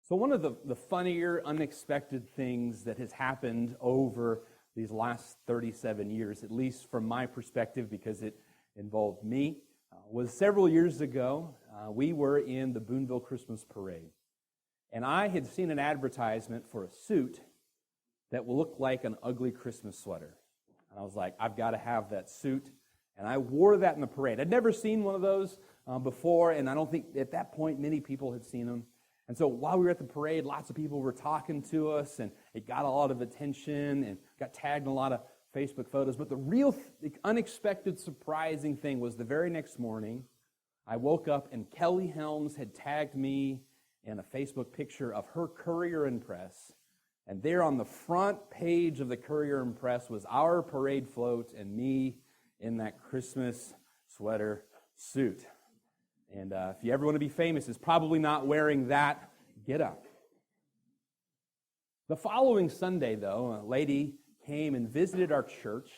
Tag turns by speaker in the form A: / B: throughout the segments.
A: So one of the funnier, unexpected things that has happened over these last 37 years, at least from my perspective because it involved me, was several years ago. We were in the Boonville Christmas Parade. And I had seen an advertisement for a suit that will look like an ugly Christmas sweater. And I was like, I've got to have that suit. And I wore that in the parade. I'd never seen one of those before, and I don't think at that point many people had seen them. And so while we were at the parade, lots of people were talking to us, and it got a lot of attention and got tagged in a lot of Facebook photos. But the real unexpected, surprising thing was the very next morning, I woke up and Kelly Helms had tagged me in a Facebook picture of her Courier and Press. And there on the front page of the Courier and Press was our parade float and me in that Christmas sweater suit. And if you ever want to be famous, it's probably not wearing that get-up. The following Sunday, though, a lady came and visited our church,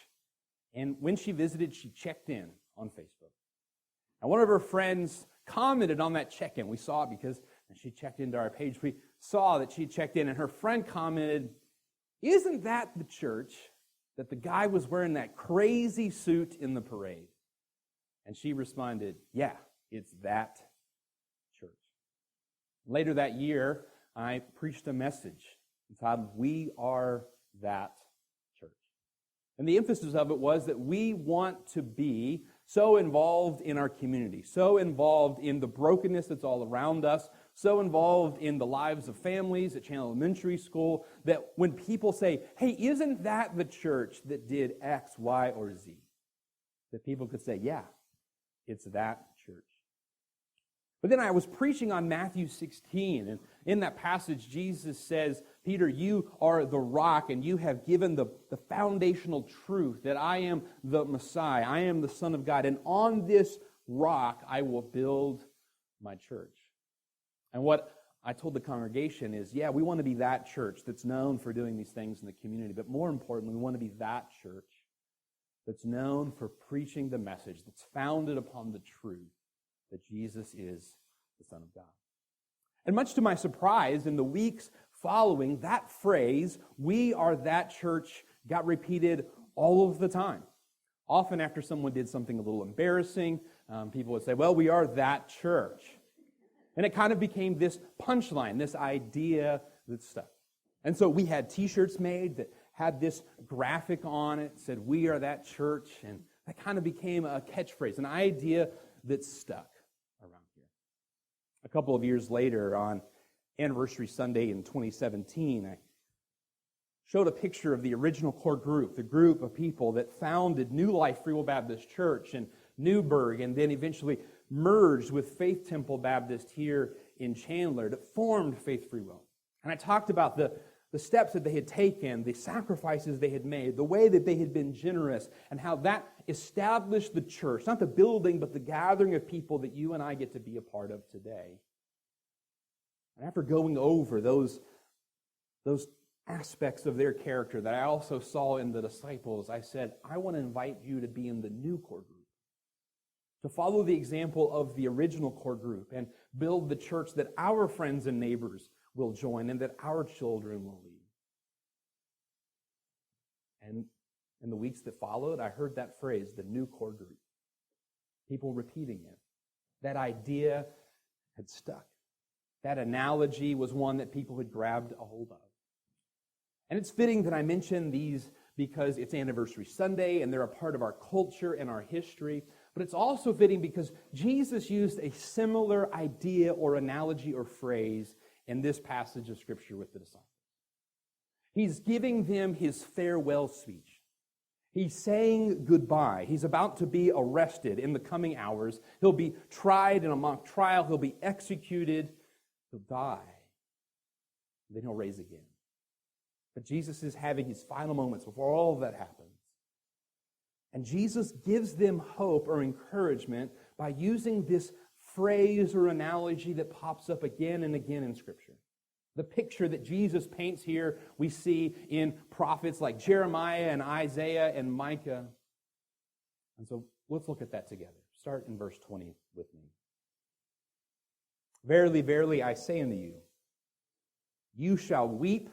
A: and when she visited, she checked in on Facebook. And one of her friends commented on that check-in. We saw it because she checked into our page. We saw that she checked in, and her friend commented, "Isn't that the church that the guy was wearing that crazy suit in the parade?" And she responded, "Yeah, it's that church." Later that year, I preached a message entitled, "We Are That Church." And the emphasis of it was that we want to be so involved in our community, so involved in the brokenness that's all around us, so involved in the lives of families at Chandler Elementary School, that when people say, "Hey, isn't that the church that did X, Y, or Z?" that people could say, "Yeah, it's that church." But then I was preaching on Matthew 16, and in that passage, Jesus says, "Peter, you are the rock, and you have given the foundational truth that I am the Messiah, I am the Son of God, and on this rock I will build my church." And what I told the congregation is, yeah, we want to be that church that's known for doing these things in the community, but more importantly, we want to be that church that's known for preaching the message that's founded upon the truth that Jesus is the Son of God. And much to my surprise, in the weeks following, that phrase, "We are that church," got repeated all of the time. Often after someone did something a little embarrassing, people would say, "Well, we are that church." And it kind of became this punchline, this idea that stuck. And so we had T-shirts made that had this graphic on it, said, "We are that church," and that kind of became a catchphrase, an idea that stuck around here. A couple of years later, on Anniversary Sunday in 2017, I showed a picture of the original core group, the group of people that founded New Life Free Will Baptist Church in Newburgh, and then eventually merged with Faith Temple Baptist here in Chandler that formed Faith Free Will. And I talked about the steps that they had taken, the sacrifices they had made, the way that they had been generous, and how that established the church, not the building, but the gathering of people that you and I get to be a part of today. And after going over those aspects of their character that I also saw in the disciples, I said, I want to invite you to be in the new core group, to follow the example of the original core group and build the church that our friends and neighbors will join and that our children will lead. And in the weeks that followed, I heard that phrase, the new core group. People repeating it. That idea had stuck. That analogy was one that people had grabbed a hold of. And it's fitting that I mention these because it's Anniversary Sunday and they're a part of our culture and our history. But it's also fitting because Jesus used a similar idea or analogy or phrase in this passage of Scripture with the disciples. He's giving them his farewell speech. He's saying goodbye. He's about to be arrested in the coming hours. He'll be tried in a mock trial. He'll be executed. He'll die. Then he'll rise again. But Jesus is having his final moments before all of that happens. And Jesus gives them hope or encouragement by using this phrase or analogy that pops up again and again in Scripture. The picture that Jesus paints here, we see in prophets like Jeremiah and Isaiah and Micah. And so let's look at that together. Start in verse 20 with me. "Verily, verily, I say unto you, You shall weep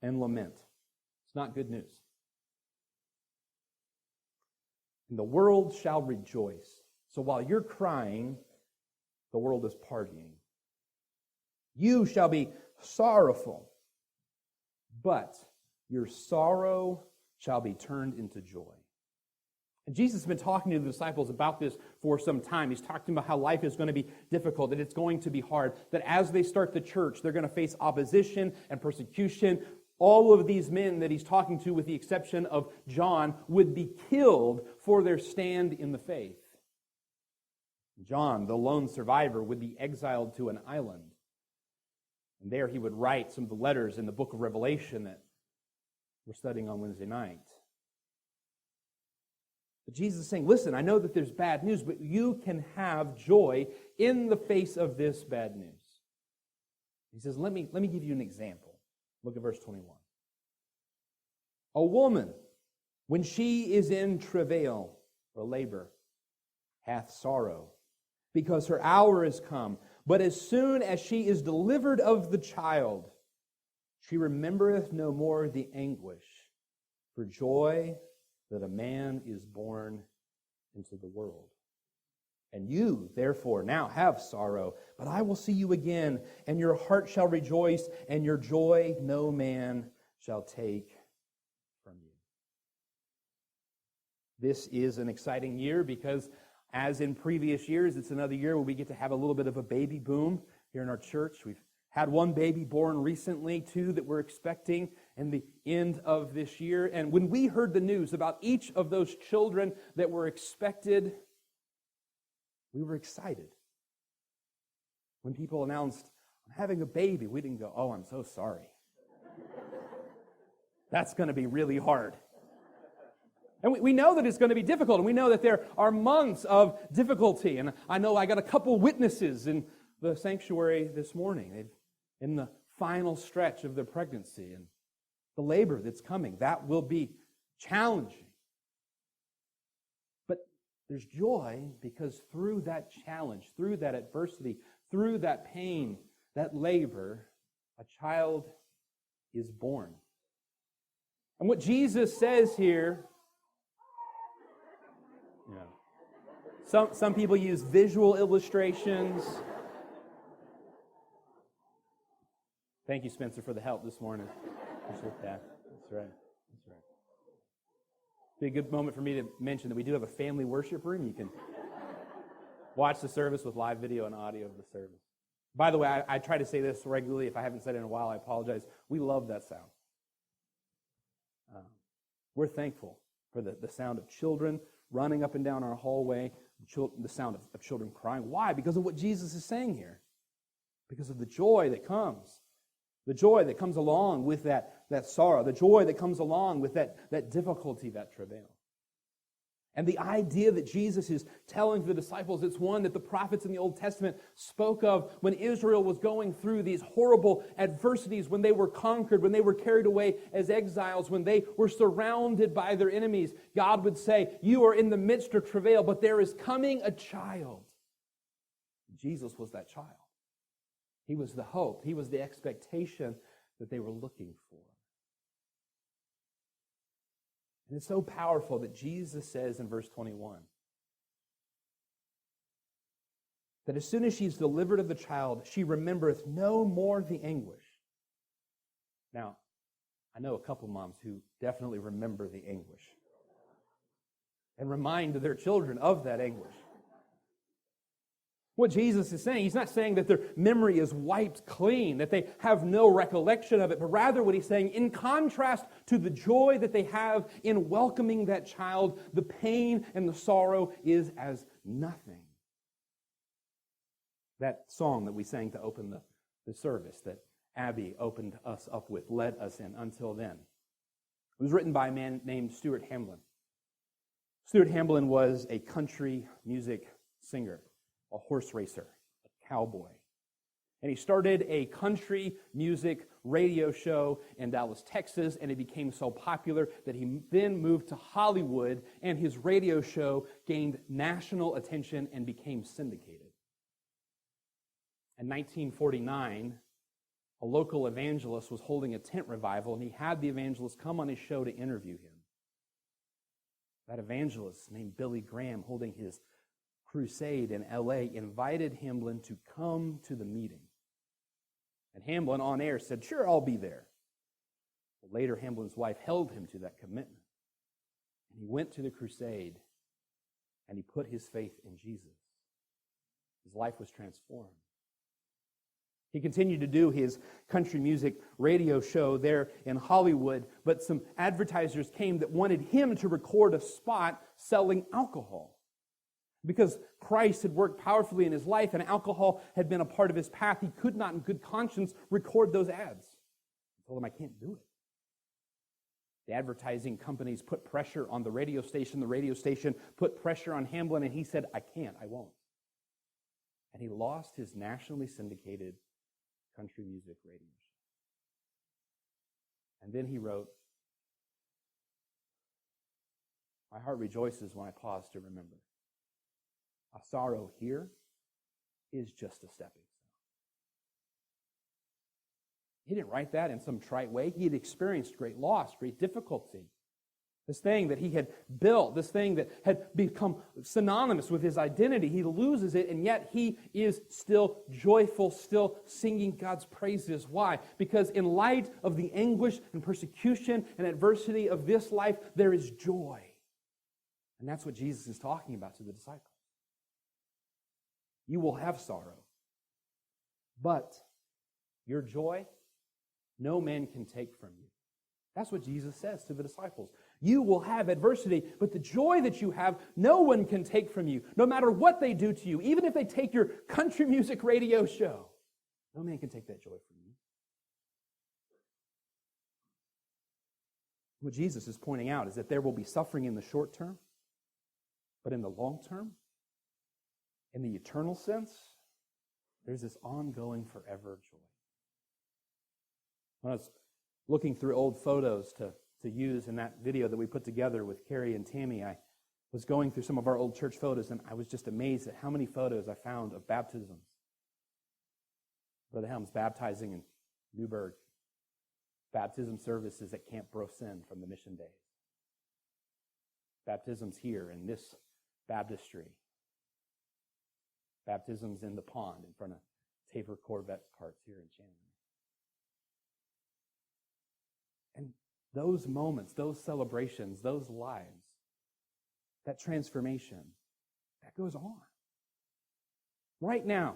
A: and lament. It's not good news. And the world shall rejoice. So while you're crying, the world is partying. You shall be sorrowful, but your sorrow shall be turned into joy. And Jesus has been talking to the disciples about this for some time. He's talking about how life is going to be difficult, that it's going to be hard, that as they start the church, they're going to face opposition and persecution. All of these men that he's talking to, with the exception of John, would be killed for their stand in the faith. John, the lone survivor, would be exiled to an island. And there he would write some of the letters in the book of Revelation that we're studying on Wednesday night. But Jesus is saying, listen, I know that there's bad news, but you can have joy in the face of this bad news. He says, let me give you an example. Look at verse 21. A woman, when she is in travail or labor, hath sorrow, because her hour is come. But as soon as she is delivered of the child, she remembereth no more the anguish for joy that a man is born into the world. And you, therefore, now have sorrow, but I will see you again, and your heart shall rejoice, and your joy no man shall take from you. This is an exciting year because, as in previous years, it's another year where we get to have a little bit of a baby boom here in our church. We've had one baby born recently, two that we're expecting in the end of this year. And when we heard the news about each of those children that were expected, we were excited. When people announced, I'm having a baby, we didn't go, oh, I'm so sorry. That's going to be really hard. And we know that it's going to be difficult, and we know that there are months of difficulty. And I know I got a couple witnesses in the sanctuary this morning. They're in the final stretch of their pregnancy and the labor that's coming. That will be challenging. But there's joy because through that challenge, through that adversity, through that pain, that labor, a child is born. And what Jesus says here, some people use visual illustrations. Thank you, Spencer, for the help this morning. Appreciate that. That's right. That's right. Be a good moment for me to mention that we do have a family worship room. You can watch the service with live video and audio of the service. By the way, I try to say this regularly. If I haven't said it in a while, I apologize. We love that sound. We're thankful for the sound of children running up and down our hallway, the sound of children crying. Why? Because of what Jesus is saying here. Because of the joy that comes. The joy that comes along with that sorrow. The joy that comes along with that difficulty, that travail. And the idea that Jesus is telling the disciples, it's one that the prophets in the Old Testament spoke of when Israel was going through these horrible adversities, when they were conquered, when they were carried away as exiles, when they were surrounded by their enemies. God would say, you are in the midst of travail, but there is coming a child. Jesus was that child. He was the hope. He was the expectation that they were looking for. And it's so powerful that Jesus says in verse 21 that as soon as she's delivered of the child, she remembereth no more the anguish. Now, I know a couple moms who definitely remember the anguish and remind their children of that anguish. What Jesus is saying, he's not saying that their memory is wiped clean, that they have no recollection of it, but rather what he's saying, in contrast to the joy that they have in welcoming that child, the pain and the sorrow is as nothing. That song that we sang to open the service that Abby opened us up with, led us in until then. It was written by a man named Stuart Hamblin. Stuart Hamblin was a country music singer, a horse racer, a cowboy. And he started a country music radio show in Dallas, Texas, and it became so popular that he then moved to Hollywood, and his radio show gained national attention and became syndicated. In 1949, a local evangelist was holding a tent revival, and he had the evangelist come on his show to interview him. That evangelist, named Billy Graham, holding his crusade in L.A., invited Hamblin to come to the meeting. And Hamblin, on air, said, "Sure, I'll be there." Well, later, Hamblin's wife held him to that commitment. And he went to the crusade, and he put his faith in Jesus. His life was transformed. He continued to do his country music radio show there in Hollywood, but some advertisers came that wanted him to record a spot selling alcohol. Because Christ had worked powerfully in his life and alcohol had been a part of his path, he could not in good conscience record those ads. I told him, "I can't do it." The advertising companies put pressure on the radio station. The radio station put pressure on Hamblin, and he said, "I can't, I won't." And he lost his nationally syndicated country music radio show. And then he wrote, "My heart rejoices when I pause to remember. A sorrow here is just a stepping stone." He didn't write that in some trite way. He had experienced great loss, great difficulty. This thing that he had built, this thing that had become synonymous with his identity, he loses it, and yet he is still joyful, still singing God's praises. Why? Because in light of the anguish and persecution and adversity of this life, there is joy. And that's what Jesus is talking about to the disciples. You will have sorrow, but your joy, no man can take from you. That's what Jesus says to the disciples. You will have adversity, but the joy that you have, no one can take from you, no matter what they do to you. Even if they take your country music radio show, no man can take that joy from you. What Jesus is pointing out is that there will be suffering in the short term, but in the long term, in the eternal sense, there's this ongoing forever joy. When I was looking through old photos to use in that video that we put together with Carrie and Tammy, I was going through some of our old church photos, and I was just amazed at how many photos I found of baptisms. Brother Helms baptizing in Newburgh, baptism services at Camp Brosin from the mission days, baptisms here in this baptistry, baptisms in the pond in front of Tabor Corvette parts here in Chandler. And those moments, those celebrations, those lives, that transformation, that goes on. Right now,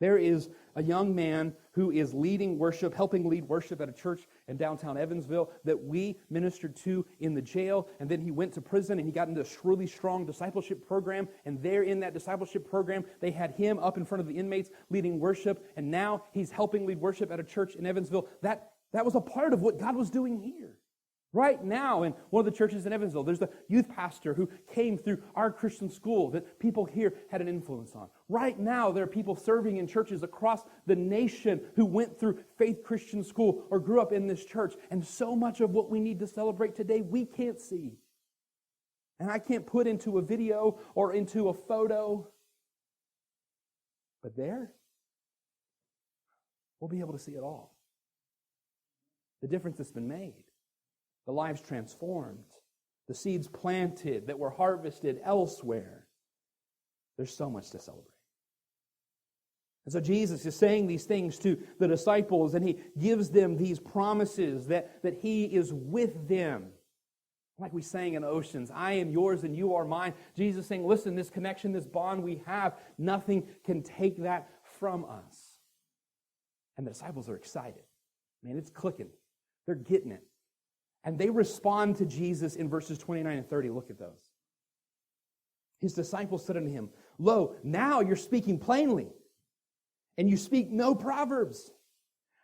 A: there is a young man who is leading worship, helping lead worship at a church in downtown Evansville that we ministered to in the jail, and then he went to prison and he got into a really strong discipleship program, and there in that discipleship program, they had him up in front of the inmates leading worship, and now he's helping lead worship at a church in Evansville. That was a part of what God was doing here. Right now, in one of the churches in Evansville, there's the youth pastor who came through our Christian school that people here had an influence on. Right now, there are people serving in churches across the nation who went through Faith Christian School or grew up in this church. And so much of what we need to celebrate today, we can't see. And I can't put into a video or into a photo. But there, we'll be able to see it all. The difference that's been made. The lives transformed. The seeds planted that were harvested elsewhere. There's so much to celebrate. And so Jesus is saying these things to the disciples, and he gives them these promises that he is with them. Like we sang in Oceans, I am yours and you are mine. Jesus saying, listen, this connection, this bond we have, nothing can take that from us. And the disciples are excited. Man, it's clicking. They're getting it. And they respond to Jesus in verses 29 and 30. Look at those. His disciples said unto him, Lo, now you're speaking plainly, and you speak no proverbs.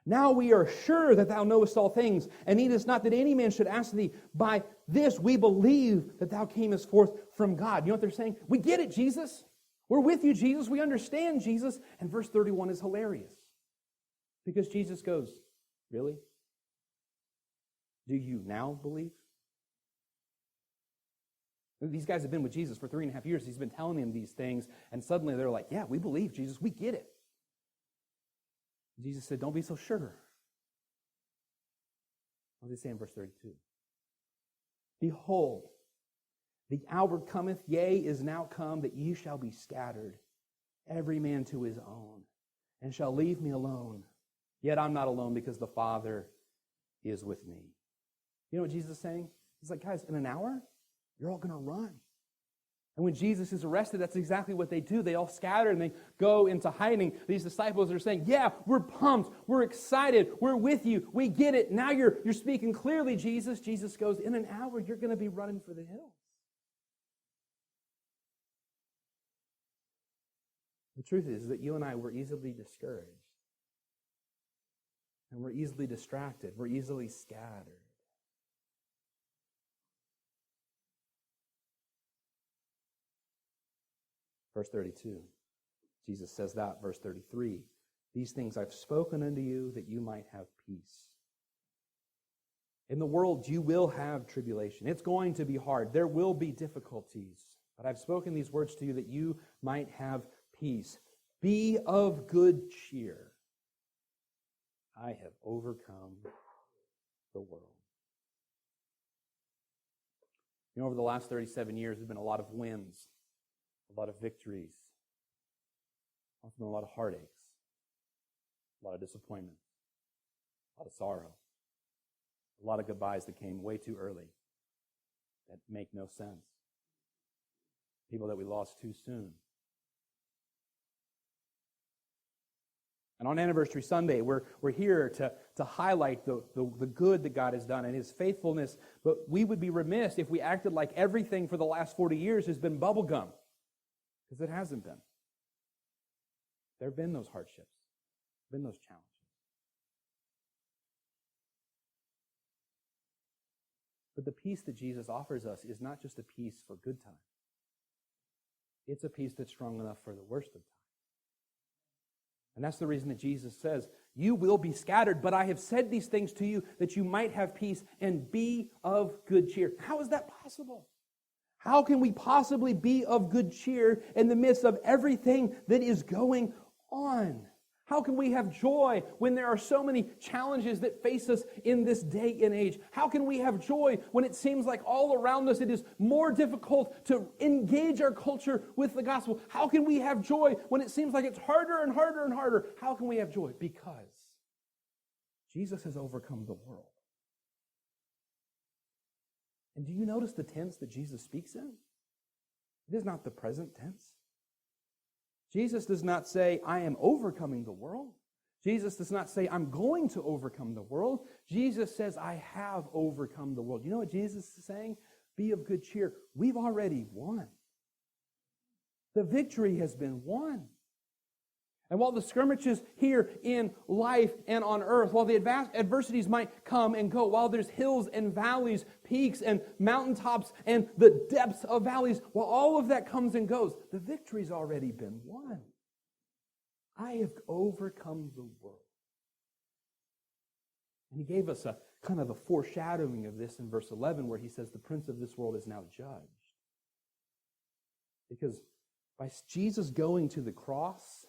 A: Now we are sure that thou knowest all things, and needest not that any man should ask thee. By this we believe that thou camest forth from God. You know what they're saying? We get it, Jesus. We're with you, Jesus. We understand, Jesus. And verse 31 is hilarious. Because Jesus goes, really? Do you now believe? These guys have been with Jesus for 3.5 years. He's been telling them these things, and suddenly they're like, yeah, we believe, Jesus. We get it. Jesus said, don't be so sure. What does he say in verse 32? Behold, the hour cometh, yea, is now come, that ye shall be scattered, every man to his own, and shall leave me alone. Yet I'm not alone, because the Father is with me. You know what Jesus is saying? He's like, guys, in an hour, you're all going to run. And when Jesus is arrested, that's exactly what they do. They all scatter and they go into hiding. These disciples are saying, yeah, we're pumped. We're excited. We're with you. We get it. Now you're speaking clearly, Jesus. Jesus goes, in an hour, you're going to be running for the hills. The truth is that you and I were easily discouraged. And we're easily distracted. We're easily scattered. Verse 32, Jesus says that. Verse 33, these things I've spoken unto you that you might have peace. In the world you will have tribulation. It's going to be hard. There will be difficulties. But I've spoken these words to you that you might have peace. Be of good cheer. I have overcome the world. You know, over the last 37 years, there's been a lot of wins. A lot of victories, often a lot of heartaches, a lot of disappointment, a lot of sorrow, a lot of goodbyes that came way too early, that make no sense, people that we lost too soon. And on Anniversary Sunday, we're here to highlight the good that God has done and His faithfulness, but we would be remiss if we acted like everything for the last 40 years has been bubblegum. Because it hasn't been. There have been those hardships, been those challenges. But the peace that Jesus offers us is not just a peace for good times. It's a peace that's strong enough for the worst of times. And that's the reason that Jesus says, you will be scattered, but I have said these things to you that you might have peace and be of good cheer. How is that possible? How can we possibly be of good cheer in the midst of everything that is going on? How can we have joy when there are so many challenges that face us in this day and age? How can we have joy when it seems like all around us it is more difficult to engage our culture with the gospel? How can we have joy when it seems like it's harder and harder and harder? How can we have joy? Because Jesus has overcome the world. And do you notice the tense that Jesus speaks in? It is not the present tense. Jesus does not say, I am overcoming the world. Jesus does not say, I'm going to overcome the world. Jesus says, I have overcome the world. You know what Jesus is saying? Be of good cheer. We've already won. The victory has been won. And while the skirmishes here in life and on earth, while the adversities might come and go, while there's hills and valleys, peaks and mountaintops and the depths of valleys, while all of that comes and goes, the victory's already been won. I have overcome the world. And he gave us a kind of a foreshadowing of this in verse 11 where he says the prince of this world is now judged. Because by Jesus going to the cross,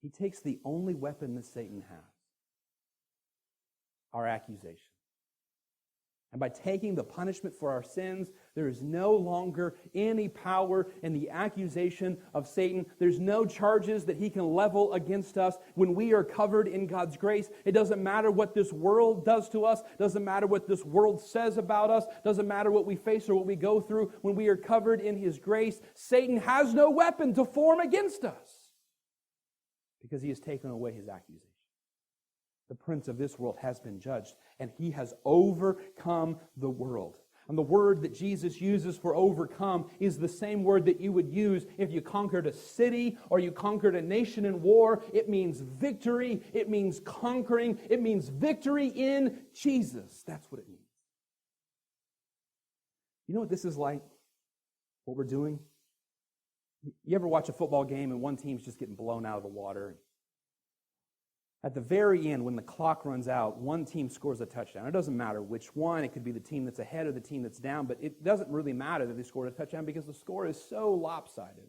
A: He takes the only weapon that Satan has, our accusation. And by taking the punishment for our sins, there is no longer any power in the accusation of Satan. There's no charges that he can level against us when we are covered in God's grace. It doesn't matter what this world does to us. It doesn't matter what this world says about us. It doesn't matter what we face or what we go through. When we are covered in His grace, Satan has no weapon to form against us because he has taken away his accusation. The prince of this world has been judged, and he has overcome the world. And the word that Jesus uses for overcome is the same word that you would use if you conquered a city or you conquered a nation in war. It means victory. It means conquering. It means victory in Jesus. That's what it means. You know what this is like? What we're doing? You ever watch a football game and one team's just getting blown out of the water? At the very end, when the clock runs out, one team scores a touchdown. It doesn't matter which one. It could be the team that's ahead or the team that's down, but it doesn't really matter that they scored a touchdown because the score is so lopsided.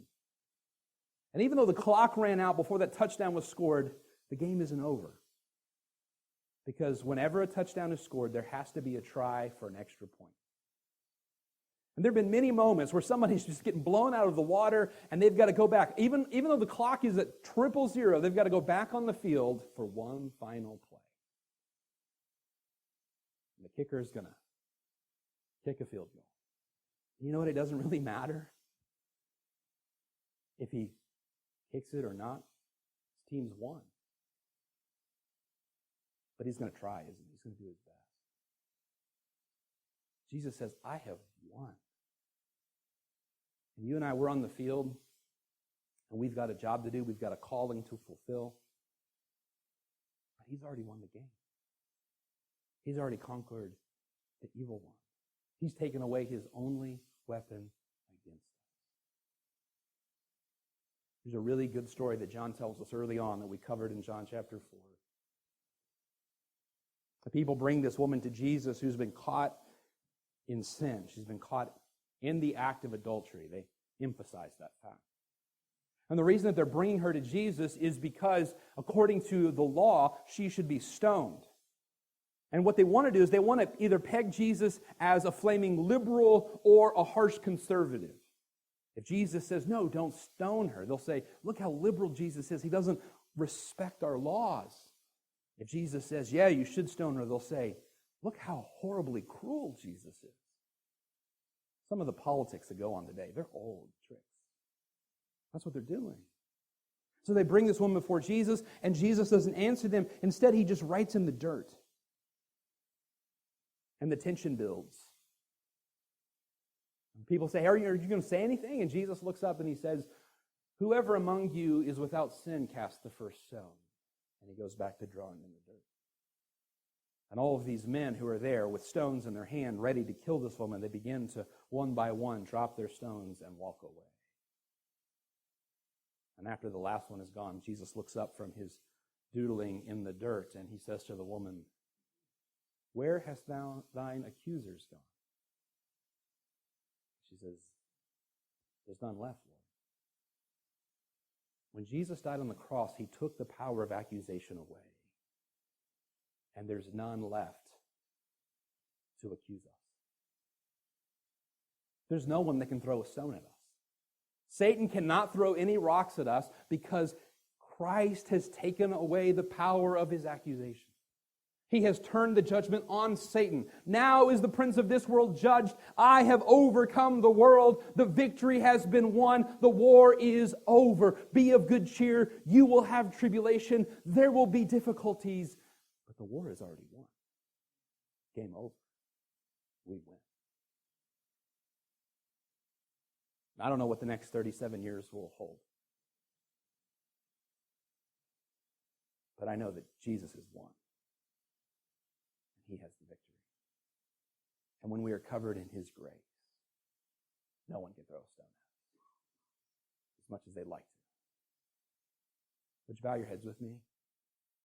A: And even though the clock ran out before that touchdown was scored, the game isn't over. Because whenever a touchdown is scored, there has to be a try for an extra point. And there have been many moments where somebody's just getting blown out of the water and they've got to go back. Even though the clock is at 000, they've got to go back on the field for one final play. And the kicker is going to kick a field goal. You know what? It doesn't really matter if he kicks it or not. His team's won. But he's going to try, isn't he? He's going to do his best. Jesus says, I have won. And you and I, we're on the field, and we've got a job to do. We've got a calling to fulfill. But he's already won the game. He's already conquered the evil one. He's taken away his only weapon against us. There's a really good story that John tells us early on that we covered in John chapter 4. The people bring this woman to Jesus who's been caught in sin. She's been caught in the act of adultery. They emphasize that fact. And the reason that they're bringing her to Jesus is because, according to the law, she should be stoned. And what they want to do is they want to either peg Jesus as a flaming liberal or a harsh conservative. If Jesus says, no, don't stone her, they'll say, look how liberal Jesus is. He doesn't respect our laws. If Jesus says, yeah, you should stone her, they'll say, look how horribly cruel Jesus is. Some of the politics that go on today, they're old tricks. That's what they're doing. So they bring this woman before Jesus, and Jesus doesn't answer them. Instead, he just writes in the dirt. And the tension builds. And people say, are you going to say anything? And Jesus looks up and he says, whoever among you is without sin, cast the first stone. And he goes back to drawing in the dirt. And all of these men who are there with stones in their hand, ready to kill this woman, they begin to, one by one, drop their stones and walk away. And after the last one is gone, Jesus looks up from his doodling in the dirt, and he says to the woman, where hast thou thine accusers gone? She says, there's none left, Lord. When Jesus died on the cross, he took the power of accusation away. And there's none left to accuse us. There's no one that can throw a stone at us. Satan cannot throw any rocks at us because Christ has taken away the power of his accusation. He has turned the judgment on Satan. Now is the prince of this world judged. I have overcome the world. The victory has been won. The war is over. Be of good cheer. You will have tribulation. There will be difficulties. But the war is already won. Game over. We win. I don't know what the next 37 years will hold. But I know that Jesus has won. He has the victory. And when we are covered in his grace, no one can throw a stone at us, as much as they'd like to. Would you bow your heads with me?